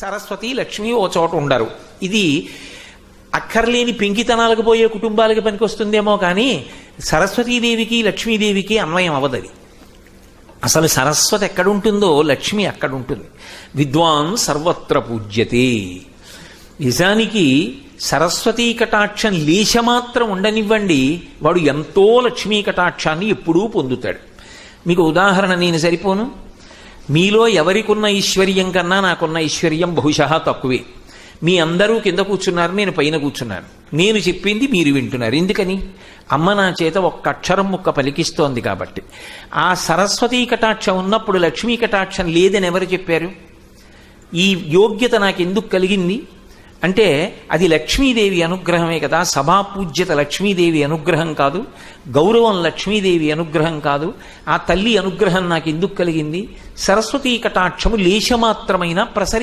సరస్వతి లక్ష్మి ఓ చోట ఉండరు. ఇది అక్కర్లేని పెంకితనాలకు పోయే కుటుంబాలకి పనికొస్తుందేమో కానీ సరస్వతీదేవికి లక్ష్మీదేవికి అన్వయం అవదది. అసలు సరస్వతి ఎక్కడుంటుందో లక్ష్మి అక్కడుంటుంది. విద్వాన్ సర్వత్ర పూజ్యతే. నిజానికి సరస్వతీ కటాక్షం లేశమాత్రం ఉండనివ్వండి, వాడు ఎంతో లక్ష్మీ కటాక్షాన్ని ఎప్పుడూ పొందుతాడు. మీకు ఉదాహరణ నేను సరిపోను. మీలో ఎవరికున్న ఐశ్వర్యం కన్నా నాకున్న ఐశ్వర్యం బహుశः తక్కువే. మీ అందరూ కింద కూర్చున్నారు, నేను పైన కూర్చున్నాను. నేను చెప్పింది మీరు వింటున్నారు. ఎందుకని? అమ్మ నా చేత ఒక్క అక్షరం ముక్క పలికిస్తోంది కాబట్టి. ఆ సరస్వతీ కటాక్షం ఉన్నప్పుడు లక్ష్మీ కటాక్షం లేదని ఎవరు చెప్పారు? ఈ యోగ్యత నాకెందుకు కలిగింది అంటే అది లక్ష్మీదేవి అనుగ్రహమే కదా. సభాపూజ్యత లక్ష్మీదేవి అనుగ్రహం కాదు, గౌరవం లక్ష్మీదేవి అనుగ్రహం కాదు. ఆ తల్లి అనుగ్రహం నాకు ఎందుకు కలిగింది? సరస్వతీ కటాక్షము లేశమాత్రమైన ప్రసరి